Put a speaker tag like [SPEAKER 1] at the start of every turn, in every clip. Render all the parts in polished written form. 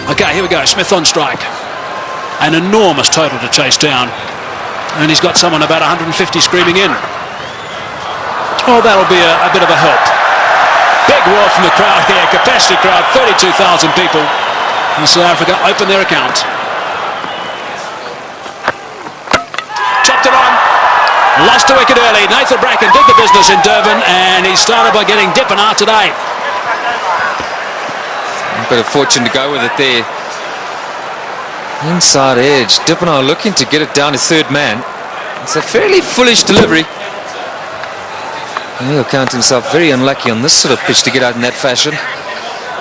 [SPEAKER 1] Okay, here we go. Smith on strike. An enormous total to chase down. And he's got someone about 150 screaming in. Oh, that'll be a bit of a help. Big roar from the crowd here. Capacity crowd, 32,000 people. And South Africa open their account. Chopped it on. Lost a wicket early. Nathan Bracken did the business in Durban, and he started by getting Dippenaar today.
[SPEAKER 2] A bit of fortune to go with it there. Inside edge. Dippenaar looking to get it down to third man. It's a fairly foolish delivery. And he'll count himself very unlucky on this sort of pitch to get out in that fashion.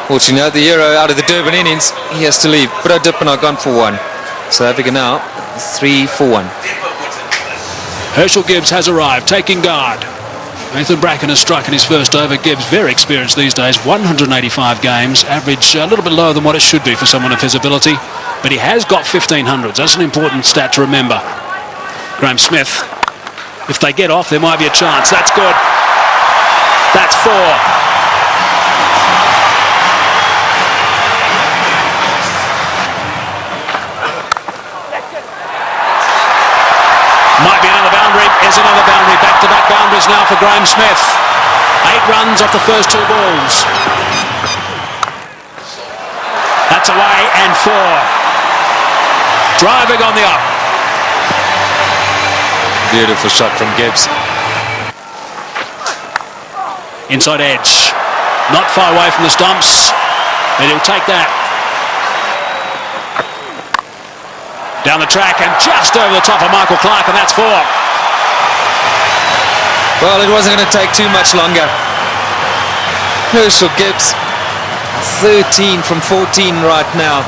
[SPEAKER 2] Fortunately, the hero out of the Durban innings, he has to leave. But Dippenaar gone for one. South Africa now 3 for 1.
[SPEAKER 1] Herschel Gibbs has arrived, taking guard. Nathan Bracken has struck in his first over. Gibbs, very experienced these days, 185 games, average a little bit lower than what it should be for someone of his ability, but he has got 1500s. That's an important stat to remember. Graham Smith, if they get off, there might be a chance. That's good. That's 4. Might be another boundary. Is another boundary. Back-to-back boundaries now for Graham Smith. 8 runs off the first 2 balls. That's away and 4. Driving on the up.
[SPEAKER 2] Beautiful shot from Gibbs.
[SPEAKER 1] Inside edge. Not far away from the stumps. And he'll take that. Down the track and just over the top of Michael Clark, and that's 4.
[SPEAKER 2] Well, it wasn't going to take too much longer. Herschel Gibbs, 13 from 14 right now.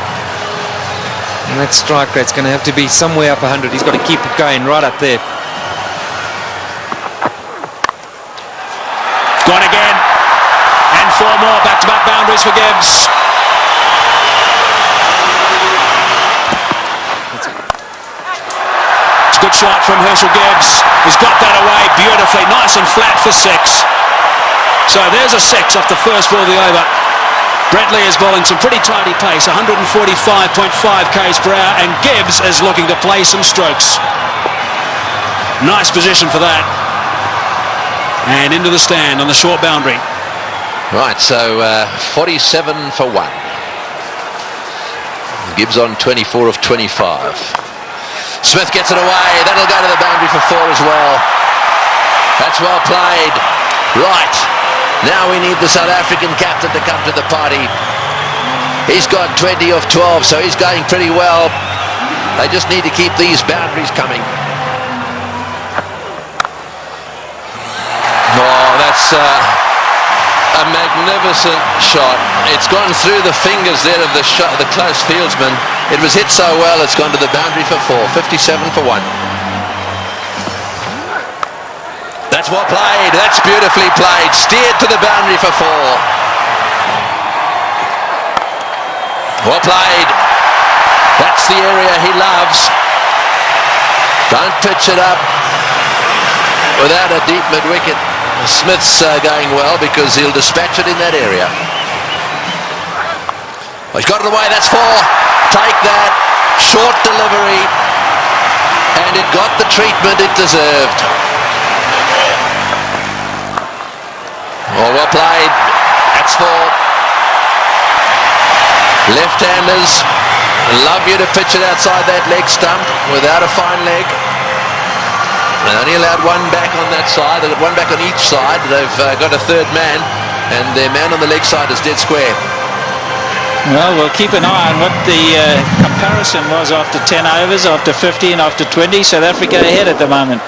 [SPEAKER 2] And that strike rate's going to have to be somewhere up 100. He's got to keep it going right up there.
[SPEAKER 1] Gone again. And 4 more back-to-back boundaries for Gibbs. Good shot from Herschel Gibbs. He's got that away beautifully. Nice and flat for 6. So there's a 6 off the first ball of the over. Brett Lee is bowling some pretty tidy pace, 145.5 k's per hour, and Gibbs is looking to play some strokes. Nice position for that. And into the stand on the short boundary.
[SPEAKER 3] Right, so 47 for 1. Gibbs on 24 of 25. Smith gets it away. That'll go to the boundary for 4 as well. That's well played. Right. Now we need the South African captain to come to the party. He's got 20 of 12, so he's going pretty well. They just need to keep these boundaries coming. Oh, that's a magnificent shot. It's gone through the fingers there of the close fieldsman. It was hit so well, it's gone to the boundary for 4. 57 for 1. That's well played. That's beautifully played. Steered to the boundary for 4. Well played. That's the area he loves. Don't pitch it up without a deep mid-wicket. Smith's going well because he'll dispatch it in that area. Oh, he's got it away. That's 4. Take that. Short delivery. And it got the treatment it deserved. Oh, well played. That's 4. Left-handers love you to pitch it outside that leg stump without a fine leg. They only allowed 1 back on that side. They've got 1 back on each side. They've got a third man, and their man on the leg side is dead square.
[SPEAKER 4] Well, we'll keep an eye on what the comparison was after 10 overs, after 50 and after 20. South Africa ahead at the moment.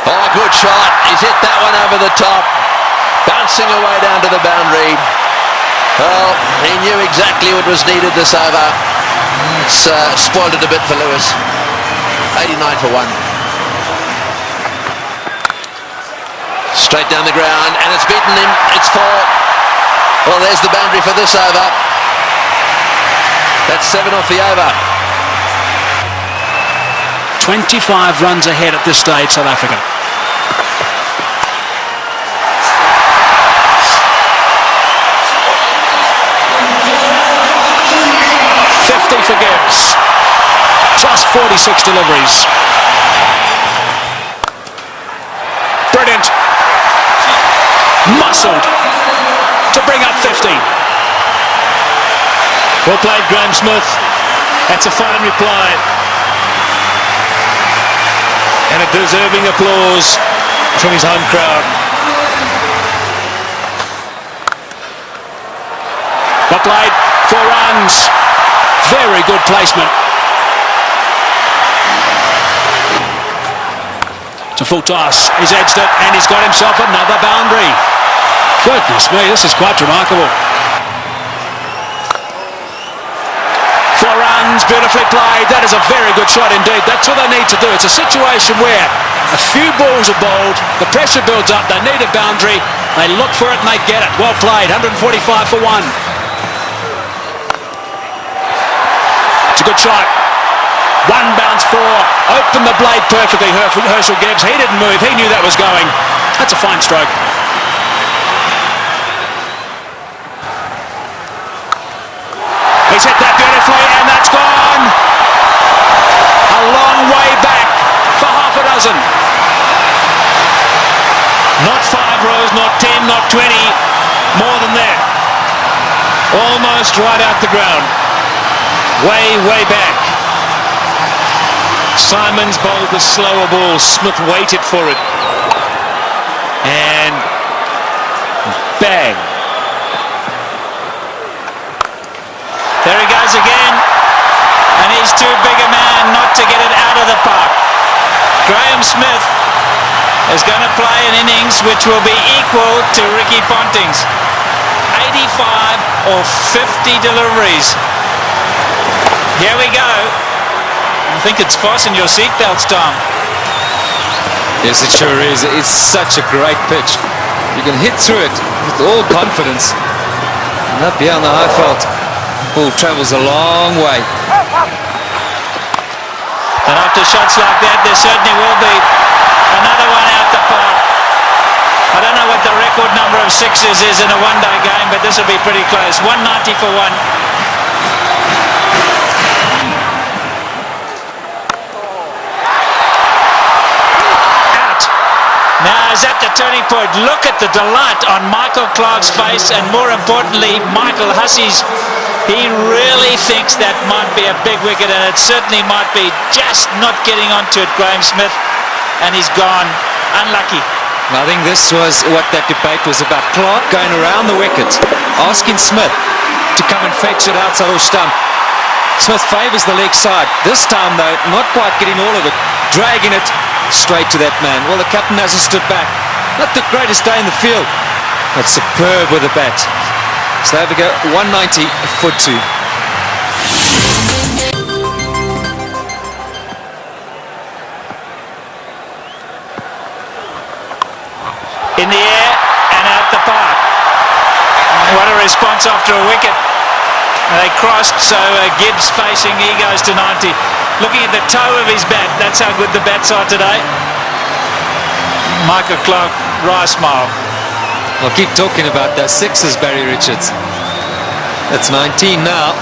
[SPEAKER 3] Oh, good shot. He's hit that one over the top. Bouncing away down to the boundary. Well, he knew exactly what was needed this over. It's spoiled it a bit for Lewis. 89 for 1. Straight down the ground, and it's beaten him. It's 4. Well, there's the boundary for this over. That's 7 off the over.
[SPEAKER 1] 25 runs ahead at this stage, South Africa. 46 deliveries. Brilliant. Muscled to bring up 50.
[SPEAKER 5] Well played, Graham Smith. That's a fine reply. And a deserving applause from his home crowd.
[SPEAKER 1] Well played, 4 runs. Very good placement. To full toss, he's edged it and he's got himself another boundary. Goodness me, this is quite remarkable. 4 runs, beautifully played. That is a very good shot indeed. That's all they need to do. It's a situation where a few balls are bowled, the pressure builds up, they need a boundary, they look for it and they get it. Well played, 145 for 1. It's a good shot. 1 bounce 4, opened the blade perfectly, Herschel Gibbs. He didn't move, he knew that was going. That's a fine stroke. He's hit that beautifully and that's gone. A long way back for half a dozen.
[SPEAKER 5] Not 5 rows, not 10, not 20, more than that. Almost right out the ground. Way, way back. Simons bowled the slower ball. Smith waited for it. And bang.
[SPEAKER 4] There he goes again. And he's too big a man not to get it out of the park. Graham Smith is going to play an innings which will be equal to Ricky Ponting's. 85 or 50 deliveries. Here we go. I think it's fasten your seatbelts, Tom.
[SPEAKER 2] Yes, it sure is. It's such a great pitch. You can hit through it with all confidence. And up here on the high fault, ball travels a long way.
[SPEAKER 4] And after shots like that, there certainly will be another one out the park. I don't know what the record number of sixes is in a one-day game, but this will be pretty close. 190 for 1. Now is at the turning point. Look at the delight on Michael Clarke's face, and more importantly, Michael Hussey's. He really thinks that might be a big wicket, and it certainly might be. Just not getting onto it, Graham Smith, and he's gone. Unlucky.
[SPEAKER 2] I think this was what that debate was about. Clarke going around the wicket, asking Smith to come and fetch it outside the stump. Smith favours the leg side. This time, though, not quite getting all of it, dragging it straight to that man. Well, the captain hasn't stood back. Not the greatest day in the field, but superb with the bat. So there we go, 190 for 2.
[SPEAKER 4] In the air and out the park. What a response after a wicket. They crossed, so Gibbs facing, he goes to 90. Looking at the toe of his bat, that's how good the bats are today. Michael Clarke, wry smile.
[SPEAKER 2] I'll keep talking about those sixes, Barry Richards. That's 19 now.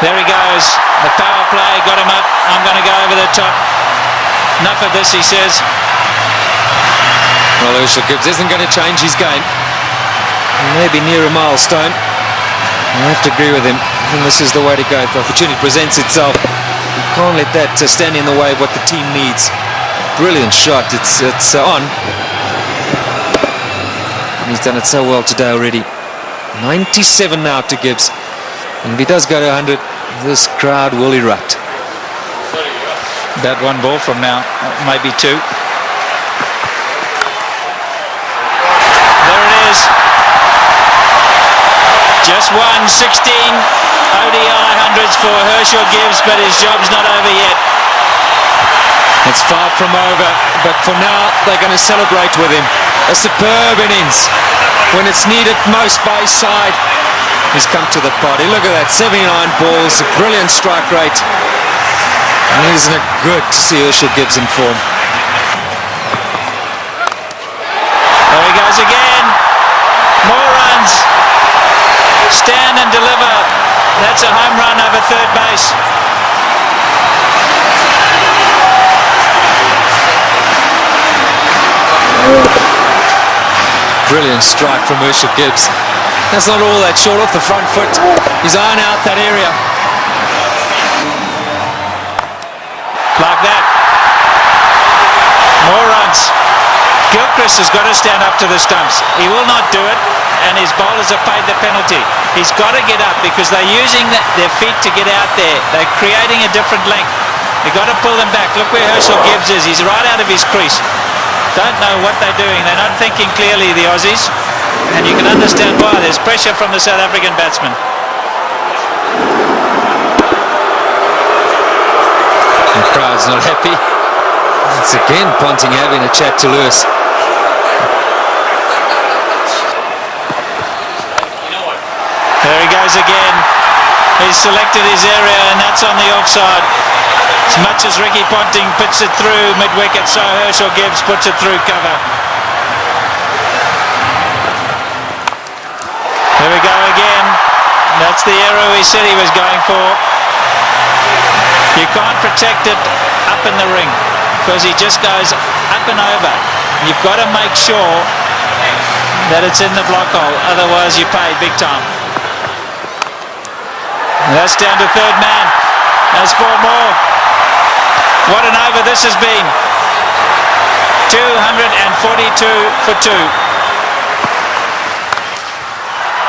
[SPEAKER 4] There he goes. The power play got him up. I'm going to go over the top. Enough of this, he says.
[SPEAKER 2] Well, Herschel Gibbs isn't going to change his game. Maybe near a milestone. I have to agree with him. And this is the way to go. If the opportunity presents itself, you can't let that stand in the way of what the team needs. Brilliant shot. It's on. And he's done it so well today already. 97 now to Gibbs. And if he does go to 100, this crowd will erupt.
[SPEAKER 4] About 1 ball from now, maybe 2. There it is. Just 16 ODI hundreds for Herschel Gibbs, but his job's not over yet.
[SPEAKER 2] It's far from over, but for now they're going to celebrate with him. A superb innings. When it's needed most by his side, he's come to the party. Look at that, 79 balls, a brilliant strike rate. And isn't it good to see Herschel Gibbs in form?
[SPEAKER 4] There he goes again. More runs. Stand and deliver. That's a home run over third base.
[SPEAKER 2] Brilliant strike from Herschel Gibbs. That's not all that short off the front foot. He's eyeing out that area.
[SPEAKER 4] Like that. More runs. Gilchrist has got to stand up to the stumps. He will not do it, and his bowlers have paid the penalty. He's got to get up because they're using their feet to get out there. They're creating a different length. You've got to pull them back. Look where Herschel Gibbs is. He's right out of his crease. Don't know what they're doing. They're not thinking clearly, the Aussies. And you can understand why. There's pressure from the South African batsman.
[SPEAKER 2] The crowd's not happy. It's again Ponting having a chat to Lewis.
[SPEAKER 4] There he goes again. He's selected his area, and that's on the offside. As much as Ricky Ponting puts it through mid-wicket, so Herschel Gibbs puts it through cover. Here we go again. That's the arrow he said he was going for. You can't protect it up in the ring because he just goes up and over. You've got to make sure that it's in the block hole, otherwise you pay big time. And that's down to third man. There's 4 more. What an over this has been. 242 for 2.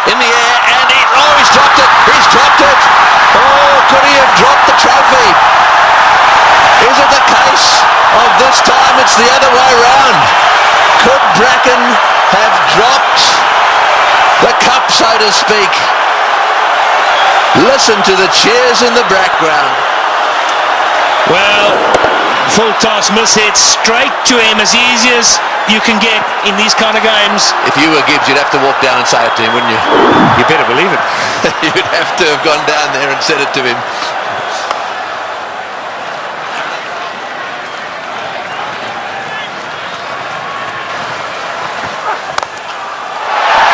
[SPEAKER 3] In the air, and he's dropped it. He's dropped it. Oh, could he have dropped the trophy? Is it the case of this time it's the other way round? Could Bracken have dropped the cup, so to speak? Listen to the cheers in the background.
[SPEAKER 5] Well, full toss, miss hit, straight to him, as easy as you can get in these kind of games.
[SPEAKER 3] If you were Gibbs, you'd have to walk down and say it to him, wouldn't you?
[SPEAKER 5] You better believe it.
[SPEAKER 3] You'd have to have gone down there and said it to him.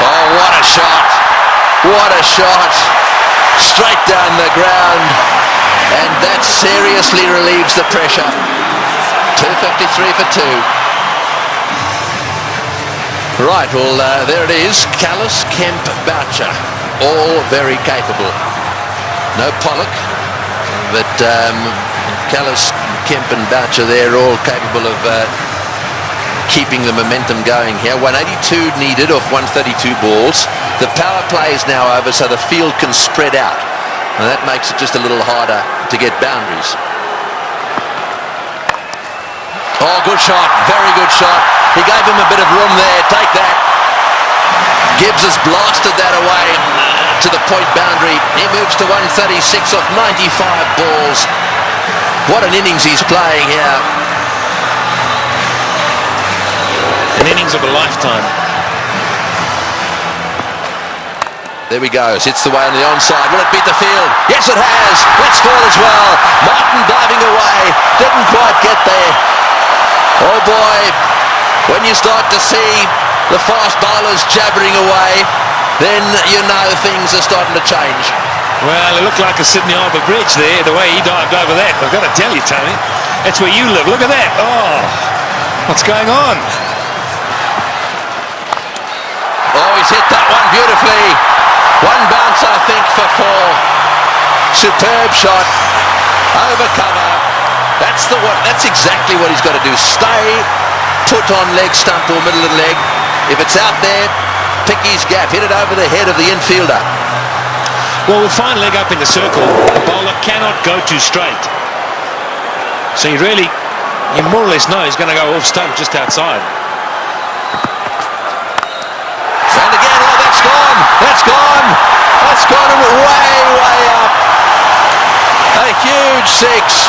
[SPEAKER 3] Oh, what a shot. What a shot. Straight down the ground. And that seriously relieves the pressure. 253 for 2. Right, well, there it is. Kallis, Kemp, Boucher, all very capable. No Pollock, but Kallis, Kemp and Boucher, they're all capable of keeping the momentum going here. 182 needed off 132 balls. The power play is now over, so the field can spread out. And that makes it just a little harder to get boundaries. Oh, good shot. Very good shot. He gave him a bit of room there. Take that. Gibbs has blasted that away to the point boundary. He moves to 136 off 95 balls. What an innings he's playing here.
[SPEAKER 5] An innings of a lifetime.
[SPEAKER 3] There we go. Hits the way on the onside. Will it beat the field? Yes, it has. That's 4 as well. Martin diving away. Didn't quite get there. Oh boy, when you start to see the fast bowlers jabbering away, then you know things are starting to change.
[SPEAKER 5] Well, it looked like a Sydney Harbour Bridge there, the way he dived over that. I've got to tell you, Tony, that's where you live. Look at that. Oh, what's going on?
[SPEAKER 3] Oh, he's hit that one beautifully. One bounce, I think, for 4. Superb shot. Over cover. That's exactly what he's got to do. Stay put on leg stump or middle of the leg. If it's out there, pick his gap. Hit it over the head of the infielder.
[SPEAKER 5] Well, with fine leg up in the circle, the bowler cannot go too straight. So you more or less know he's going to go off stump just outside.
[SPEAKER 3] And again, oh, that's gone. That's gone. That's gone and way, way up. A huge 6.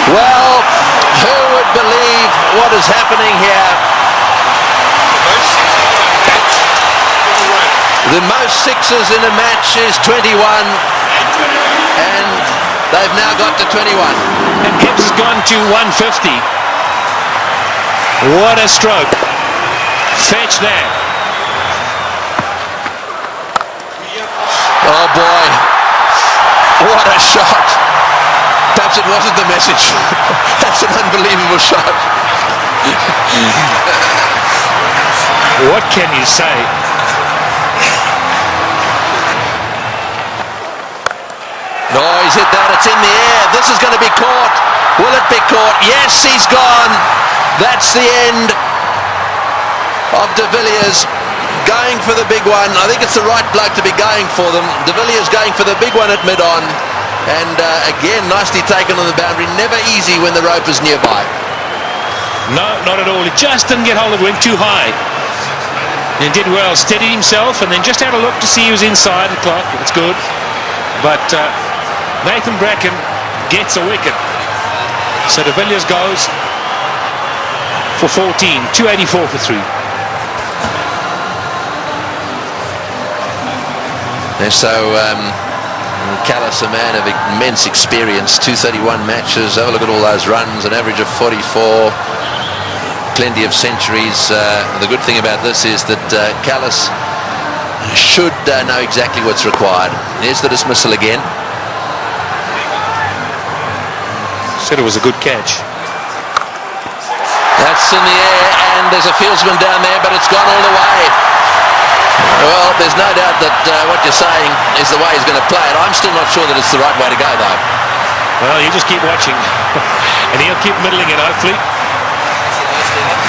[SPEAKER 3] Well, who would believe what is happening here? The most 6s in a match is 21, and they've now got to 21.
[SPEAKER 5] And Gibbs has gone to 150. What a stroke. Fetch there.
[SPEAKER 3] Oh boy, what a shot. Perhaps it wasn't the message. That's an unbelievable shot.
[SPEAKER 5] What can you say?
[SPEAKER 3] No, he's hit that. It's in the air. This is going to be caught. Will it be caught? Yes, he's gone. That's the end of De Villiers going for the big one. I think it's the right bloke to be going for them. De Villiers going for the big one at mid-on. And again, nicely taken on the boundary. Never easy when the rope is nearby.
[SPEAKER 5] No, not at all. He just didn't get hold of it. Went too high. And did well. Steadied himself and then just had a look to see he was inside the clock. It's good. But Nathan Bracken gets a wicket. So De Villiers goes for 14. 284 for 3.
[SPEAKER 3] And so Callis, a man of immense experience, 231 matches. Have a look at all those runs, an average of 44. Plenty of centuries. The good thing about this is that Callis should know exactly what's required. Here's the dismissal again.
[SPEAKER 5] Said it was a good catch.
[SPEAKER 3] That's in the air, and there's a fieldsman down there, but it's gone all the way. Well, there's no doubt that what you're saying is the way he's going to play it. I'm still not sure that it's the right way to go, though.
[SPEAKER 5] Well, you just keep watching. And he'll keep middling it, hopefully.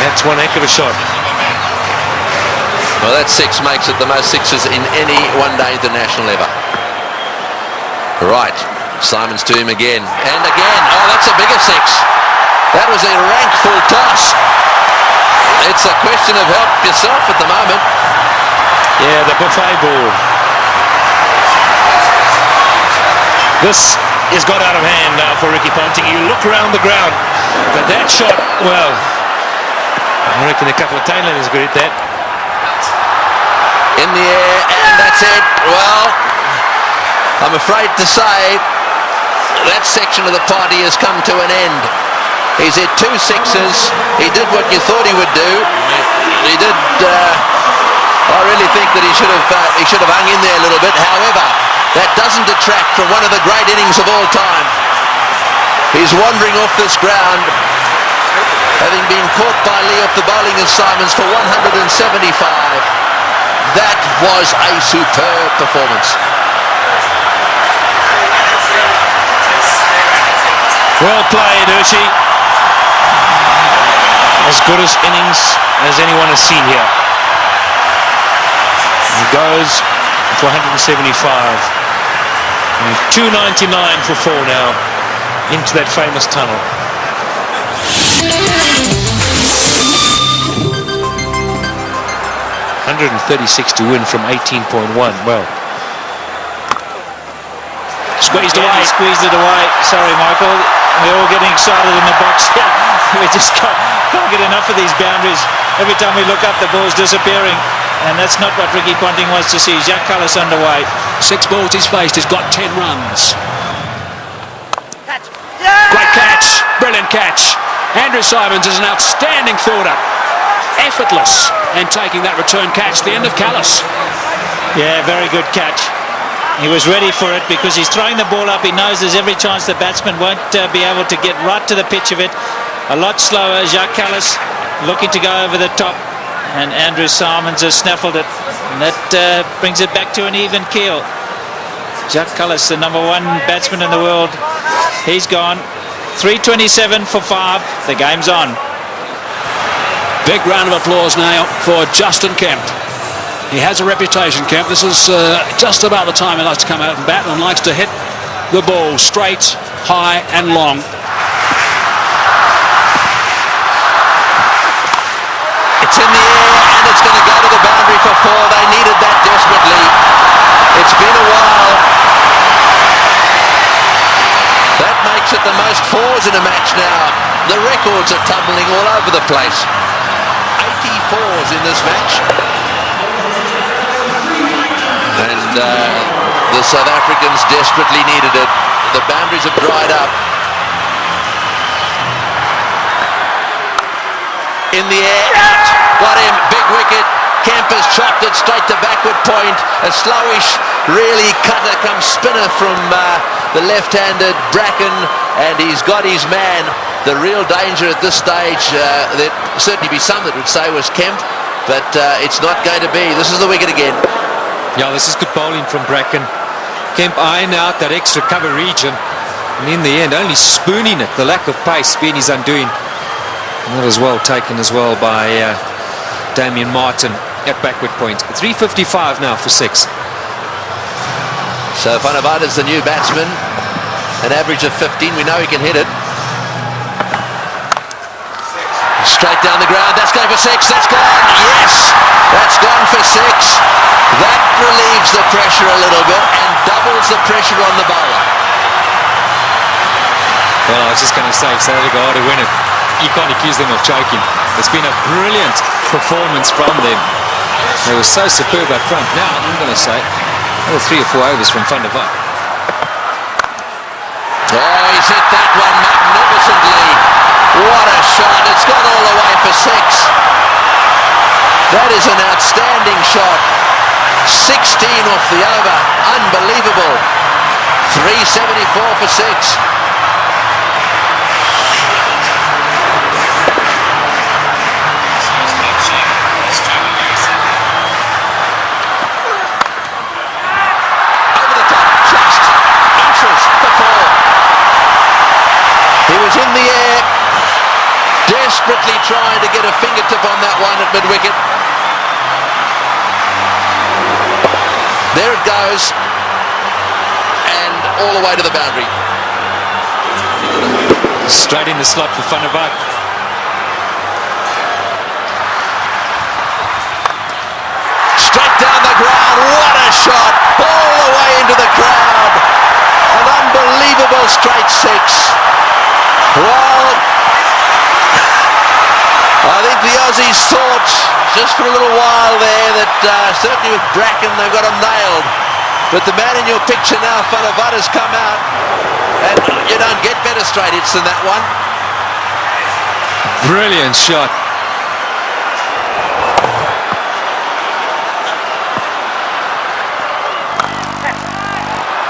[SPEAKER 5] That's one heck of a shot.
[SPEAKER 3] Well, that six makes it the most sixes in any one-day international ever. Right, Simons to him again. And again. Oh, that's a bigger six. That was a rank full toss. It's a question of help yourself at the moment.
[SPEAKER 5] Yeah, the buffet ball. This has got out of hand now for Ricky Ponting. You look around the ground, but that shot, well, I reckon a couple of tailenders could hit that.
[SPEAKER 3] In the air, and that's it. Well, I'm afraid to say that section of the party has come to an end. He's hit 2 sixes. He did what you thought he would do. He did. I really think that he should have hung in there a little bit. However, that doesn't detract from one of the great innings of all time. He's wandering off this ground, having been caught by Lee off the bowling of Simons for 175. That was a superb performance.
[SPEAKER 5] Well played, Hershey. As good as innings as anyone has seen here. He goes for 175. And 299 for 4 now into that famous tunnel. 136 to win from 18.1. Well,
[SPEAKER 1] Squeezed away.
[SPEAKER 4] He squeezed it away. Sorry, Michael. We're all getting excited in the box here. We just can't get enough of these boundaries. Every time we look up, the ball's disappearing. And that's not what Ricky Ponting wants to see. Jacques Kallis underway.
[SPEAKER 1] 6 balls he's faced. He's got 10 runs. Great catch. Brilliant catch. Andrew Simons is an outstanding fielder. Effortless. And taking that return catch. The end of Kallis.
[SPEAKER 4] Yeah, very good catch. He was ready for it because he's throwing the ball up. He knows there's every chance the batsman won't be able to get right to the pitch of it. A lot slower. Jacques Kallis looking to go over the top. And Andrew Simons has snaffled it. And that brings it back to an even keel. Jacques Kallis, the #1 batsman in the world. He's gone. 327 for 5. The game's on.
[SPEAKER 1] Big round of applause now for Justin Kemp. He has a reputation, Kemp. This is just about the time he likes to come out and bat and likes to hit the ball straight, high and long.
[SPEAKER 3] It's in the air and it's going to go to the boundary for 4. They needed that desperately. It's been a while. That makes it the most 4s in a match now. The records are tumbling all over the place. 84s in this match. And the South Africans desperately needed it. The boundaries have dried up. In the air, out. Got him. Big wicket. Kemp has chopped it straight to backward point. A slowish, really cutter come spinner from the left-handed Bracken, and he's got his man. The real danger at this stage, there'd certainly be some that would say was Kemp, but it's not going to be. This is the wicket again.
[SPEAKER 2] Yeah, this is good bowling from Bracken. Kemp eyeing out that extra cover region, and in the end only spooning it. The lack of pace being his undoing. And that was well taken as well by Damien Martin at backward point. 3:55 now for 6.
[SPEAKER 3] So Van der Vaart is the new batsman, an average of 15. We know he can hit it. Straight down the ground, that's going for 6, that's gone, yes, that's gone for 6. That relieves the pressure a little bit and doubles the pressure on the bowler.
[SPEAKER 2] Well, I was just going to say, South Africa ought to win it. You can't accuse them of choking. It's been a brilliant performance from them. They were so superb up front. Now, I'm going to say, another 3 or 4 overs from Van der Vaart.
[SPEAKER 3] Oh, he's hit that one magnificently. What a shot. It's gone all the way for 6. That is an outstanding shot. 16 off the over. Unbelievable. 374 for 6. Over the top. Just inches for 4. He was in the air, desperately trying to get a fingertip on that one at mid-wicket. There it goes, and all the way to the boundary.
[SPEAKER 2] Straight in the slot for Van der Vaart.
[SPEAKER 3] Straight down the ground, what a shot, all the way into the crowd. An unbelievable straight 6. Well, I think the Aussies thought just for a little while there that certainly with Bracken they've got him nailed. But the man in your picture now, Van der Vaart, has come out, and you don't get better straight hits than that one.
[SPEAKER 2] Brilliant shot.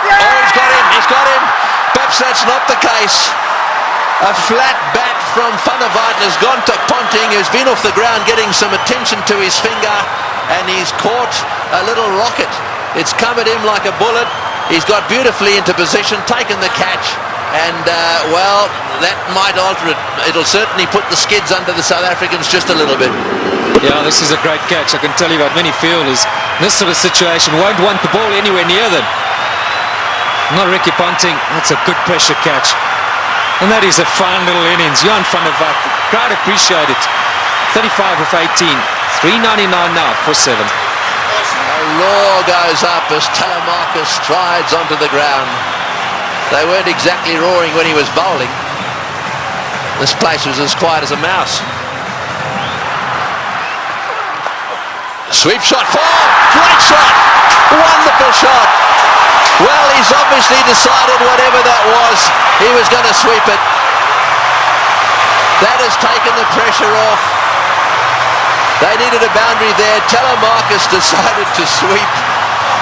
[SPEAKER 3] Oh, he's got him. Perhaps that's not the case. A flat bat from Van der Vaart has gone to Ponting, who's been off the ground getting some attention to his finger, and he's caught a little rocket. It's come at him like a bullet. He's got beautifully into position, taken the catch, and well, that might alter it. It'll certainly put the skids under the South Africans just a little bit.
[SPEAKER 2] Yeah, this is a great catch. I can tell you about many fielders in this sort of situation won't want the ball anywhere near them. Not Ricky Ponting. That's a good pressure catch. And that is a fine little innings. Johan van der Vaart, crowd appreciate it. 35 of 18. 399 now for 7.
[SPEAKER 3] A roar goes up as Telemarcus strides onto the ground. They weren't exactly roaring when he was bowling. This place was as quiet as a mouse. Sweep shot, 4, great shot, wonderful shot. Well, he's obviously decided whatever that was, he was going to sweep it. That has taken the pressure off. They needed a boundary there. Telemarcus decided to sweep.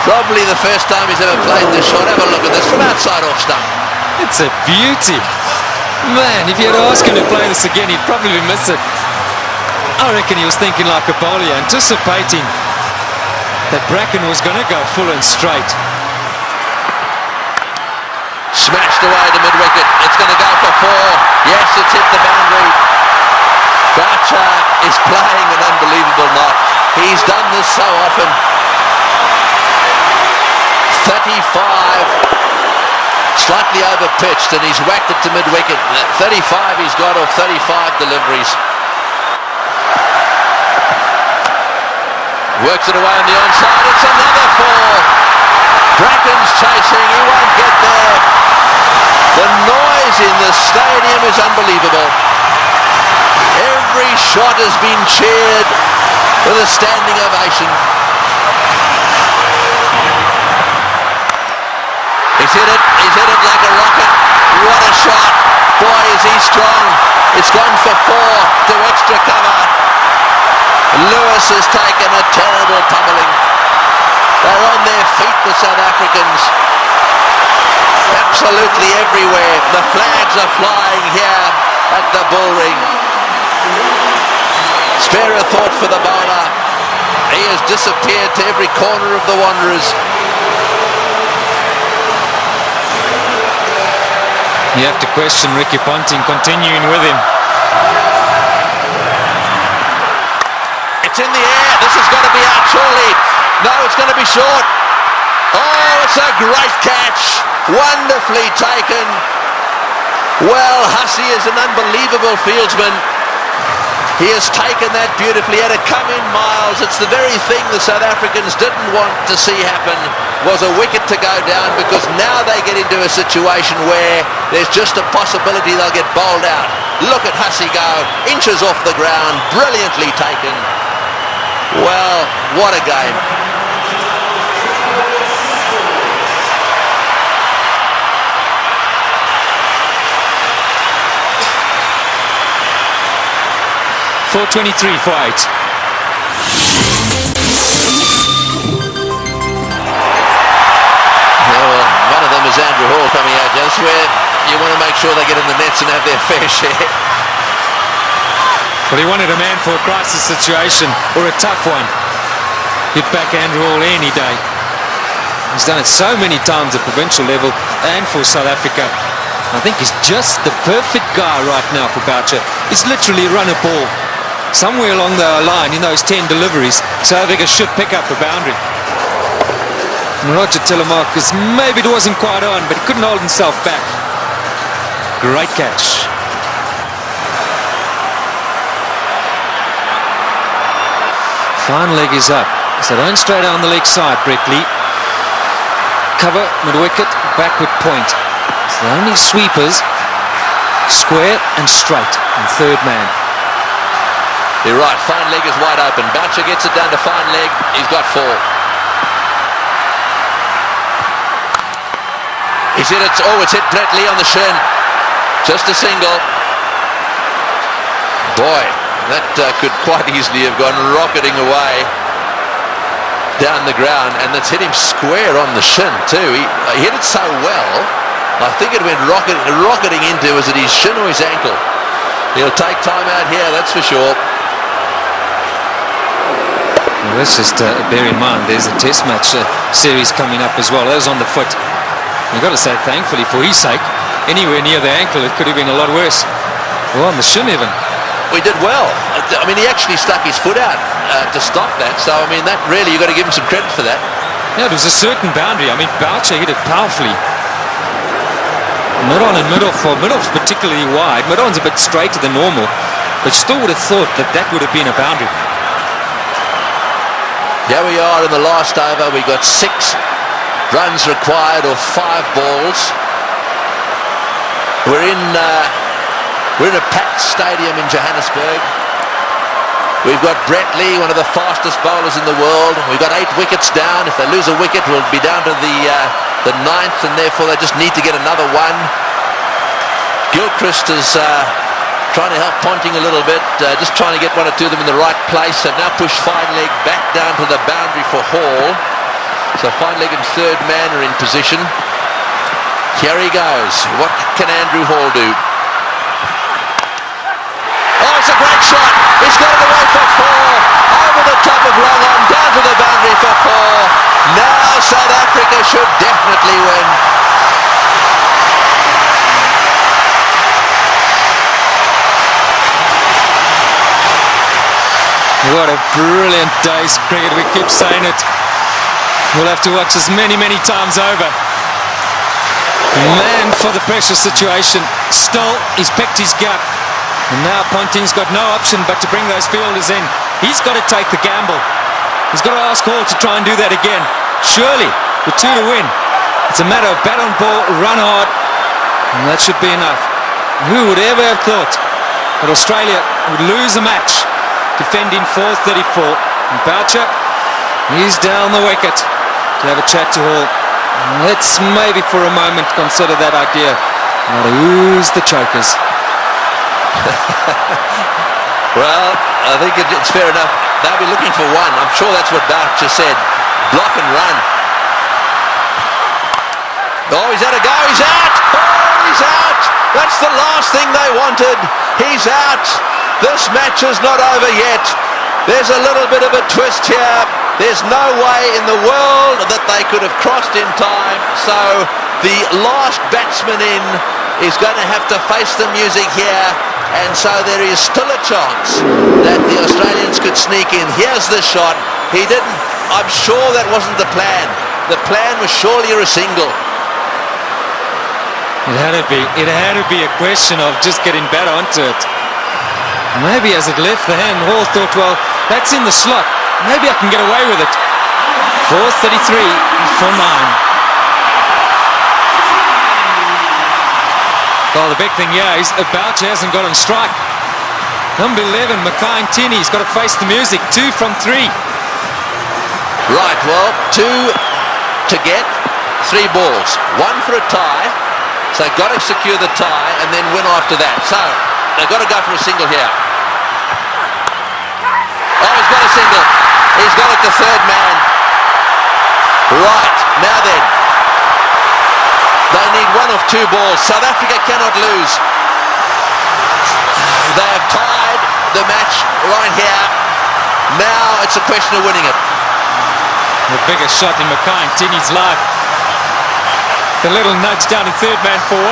[SPEAKER 3] Probably the first time he's ever played this shot. Have a look at this from outside off stump.
[SPEAKER 2] It's a beauty. Man, if you had asked him to play this again, he'd probably miss it. I reckon he was thinking like a bowler, anticipating that Bracken was going to go full and straight.
[SPEAKER 3] Smashed away to mid-wicket. It's going to go for 4. Yes, it's hit the boundary. Garcha is playing an unbelievable knot. He's done this so often. 35. Slightly over-pitched, and he's whacked it to mid-wicket. 35 he's got off 35 deliveries. Works it away on the onside. It's another 4. Bracken's chasing. He won't get there. The noise in the stadium is unbelievable. Every shot has been cheered with a standing ovation. He's hit it like a rocket. What a shot. Boy, is he strong. It's gone for 4 to extra cover. Lewis This has taken a terrible pummeling. They're on their feet, the South Africans. Absolutely everywhere. The flags are flying here at the bullring. Spare a thought for the bowler. He has disappeared to every corner of the Wanderers.
[SPEAKER 2] You have to question Ricky Ponting continuing with him.
[SPEAKER 3] It's in the air. This has got to be out surely. No, it's going to be short. Oh, it's a great catch. Wonderfully taken. Well, Hussey is an unbelievable fieldsman. He has taken that beautifully. Had it come in miles, it's the very thing the South Africans didn't want to see happen, was a wicket to go down, because now they get into a situation where there's just a possibility they'll get bowled out. Look at Hussey go, inches off the ground, brilliantly taken. Well, what a game.
[SPEAKER 2] .423 for 8.
[SPEAKER 3] Well, one of them is Andrew Hall coming out. That's where you want to make sure they get in the nets and have their fair share.
[SPEAKER 2] Well, he wanted a man for a crisis situation, or a tough one. Get back Andrew Hall any day. He's done it so many times at provincial level and for South Africa. I think he's just the perfect guy right now for Boucher. He's literally run a ball. Somewhere along the line in those 10 deliveries, South Africa should pick up a boundary. And Roger Telemarcus, maybe it wasn't quite on, but he couldn't hold himself back. Great catch. Fine leg is up. So don't straight down the leg side, Brett Lee. Cover, mid-wicket, backward point. So the only sweepers, square and straight, and third man.
[SPEAKER 3] You're right, fine leg is wide open. Boucher gets it down to fine leg. He's got 4. He's hit it. Oh, it's hit Brett Lee on the shin. Just a single. Boy, that could quite easily have gone rocketing away down the ground, and that's hit him square on the shin too. He hit it so well, I think it went rocketing into, was it his shin or his ankle? He'll take time out here, that's for sure.
[SPEAKER 2] Well, let's just bear in mind there's a test match series coming up as well. That was on the foot. You've got to say thankfully for his sake, anywhere near the ankle it could have been a lot worse. Well, on the shin even.
[SPEAKER 3] We did well. I mean, he actually stuck his foot out to stop that. So, I mean, that really, you've got to give him some credit for that.
[SPEAKER 2] Yeah, it was a certain boundary. I mean, Boucher hit it powerfully. Mid-on and mid-off. Well, mid-off's particularly wide. Mid-on's a bit straighter than normal. But still would have thought that that would have been a boundary.
[SPEAKER 3] Here we are in the last over. We got 6 runs required or 5 balls. We're in a packed stadium in Johannesburg. We've got Brett Lee, one of the fastest bowlers in the world. We've got 8 wickets down. If they lose a wicket, we'll be down to the 9th, and therefore they just need to get another one. Gilchrist is trying to help Ponting a little bit, just trying to get 1 or 2 of them in the right place. They've now pushed fine leg back down to the boundary for Hall. So fine leg and third man are in position. Here he goes. What can Andrew Hall do? Oh, it's a great shot. He's got it away for 4. Over the top of long on, down to the boundary for 4. Now South Africa should definitely win.
[SPEAKER 2] What a brilliant day's cricket. We keep saying it. We'll have to watch this many, many times over. Man for the pressure situation. Still, he's picked his gap. And now Ponting's got no option but to bring those fielders in. He's got to take the gamble. He's got to ask Hall to try and do that again. Surely, with 2 to win, it's a matter of bat on ball, run hard, and that should be enough. Who would ever have thought that Australia would lose a match defending 434? And Boucher, he's down the wicket to have a chat to Hall. Let's maybe for a moment consider that idea. Now to ooze the chokers.
[SPEAKER 3] Well, I think it's fair enough. they'll be looking for one. I'm sure that's what Boucher said. Block and run. Oh, he's had a go. He's out. Oh, he's out. That's the last thing they wanted. He's out. This match is not over yet. There's a little bit of a twist here. There's no way in the world that they could have crossed in time. So the last batsman in is going to have to face the music here. And so there is still a chance that the Australians could sneak in. Here's the shot. He didn't. I'm sure that wasn't the plan. The plan was surely a single.
[SPEAKER 2] It had to be. It had to be a question of just getting back onto it. Maybe as it left the hand, Hall thought, well, that's in the slot. Maybe I can get away with it. 4:33 for 9. Well, the big thing here is Boucher hasn't got on strike. Number 11, Mackay Ntini's got to face the music. 2 from 3.
[SPEAKER 3] Right, well, 2 to get, 3 balls. 1 for a tie. So they've got to secure the tie and then win after that. So they've got to go for a single here. Oh, he's got a single. He's got it to third man. Right, now then. They need 1 of 2 balls. South Africa cannot lose. They have tied the match right here. Now it's a question of winning it.
[SPEAKER 2] The biggest shot in Mackay Ntini's life. The little nudge down to third man for 1.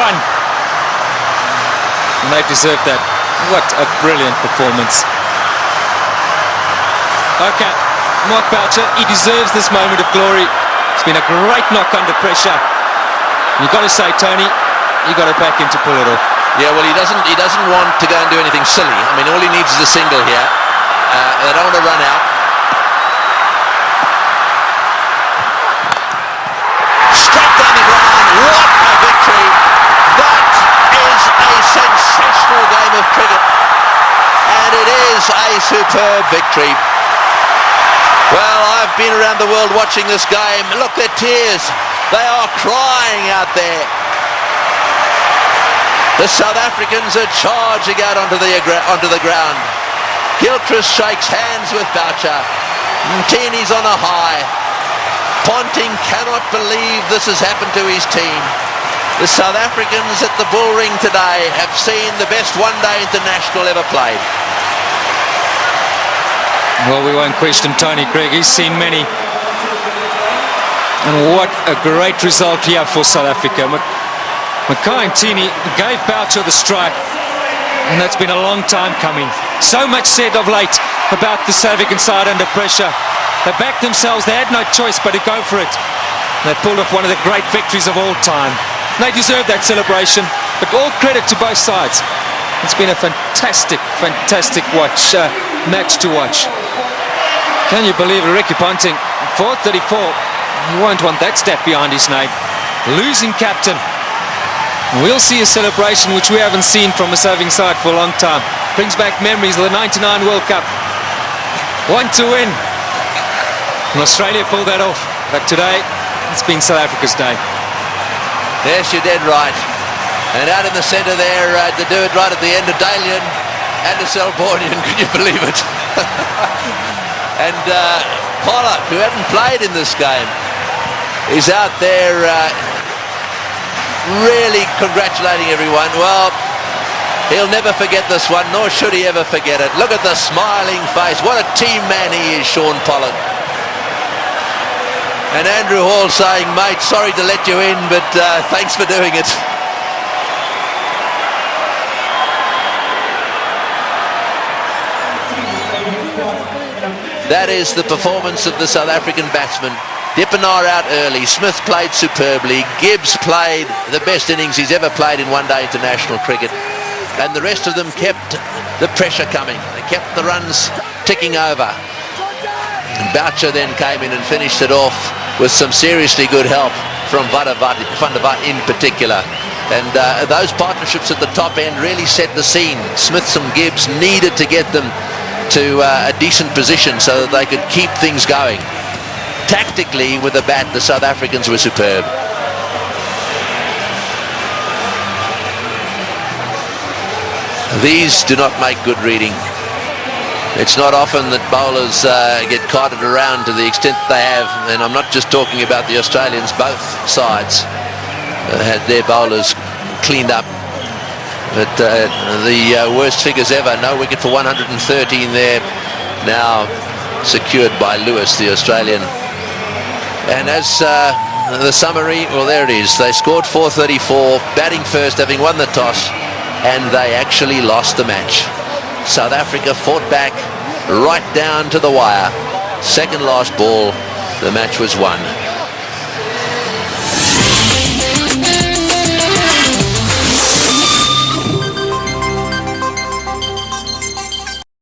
[SPEAKER 2] And they deserve that. What a brilliant performance. Okay, Mark Boucher, he deserves this moment of glory. It's been a great knock under pressure. You've got to say, Tony, you've got to back him to pull it off.
[SPEAKER 3] Yeah, well, he doesn't want to go and do anything silly. I mean, all he needs is a single here. They don't want to run out. Straight down the ground. What a victory. That is a sensational game of cricket. And it is a superb victory. Well, I've been around the world watching this game. Look, their tears. They are crying out there. The South Africans are charging out onto the ground. Gilchrist shakes hands with Boucher. Ntini's on a high. Ponting cannot believe this has happened to his team. The South Africans at the Bull Ring today have seen the best one-day international ever played.
[SPEAKER 2] Well, we won't question Tony Craig. He's seen many. And what a great result here for South Africa. Mackay Ntini gave Boucher the strike, and that's been a long time coming. So much said of late about the South African side under pressure. They backed themselves, they had no choice but to go for it. They pulled off one of the great victories of all time. They deserve that celebration, but all credit to both sides. It's been a fantastic, fantastic match to watch. Can you believe it? Ricky Ponting, 4:34. You won't want that stat behind his name. Losing captain. We'll see a celebration which we haven't seen from a serving side for a long time. Brings back memories of the 99 World Cup. Want to win. And Australia pulled that off. But today, it's been South Africa's day.
[SPEAKER 3] Yes, you're dead right. And out in the centre there, to do it right at the end of Dalian and the Selbornian, could you believe it? And Pollock, who hadn't played in this game, is out there really congratulating everyone. Well, he'll never forget this one, nor should he ever forget it. Look at the smiling face. What a team man he is, Shaun Pollock. And Andrew Hall saying, mate, sorry to let you in, but thanks for doing it. That is the performance of the South African batsmen. Dippenaar out early. Smith played superbly. Gibbs played the best innings he's ever played in one-day international cricket. And the rest of them kept the pressure coming. They kept the runs ticking over. And Boucher then came in and finished it off with some seriously good help from Van der Vaart in particular. And those partnerships at the top end really set the scene. Smith and Gibbs needed to get them to a decent position so that they could keep things going. Tactically, with the bat, the South Africans were superb. These do not make good reading. It's not often that bowlers get carted around to the extent they have, and I'm not just talking about the Australians. Both sides had their bowlers cleaned up. But the worst figures ever. No wicket for 113 there. Now secured by Lewis, the Australian. And as the summary, well, there it is. They scored 434, batting first, having won the toss, and they actually lost the match. South Africa fought back right down to the wire. Second last ball, the match was won.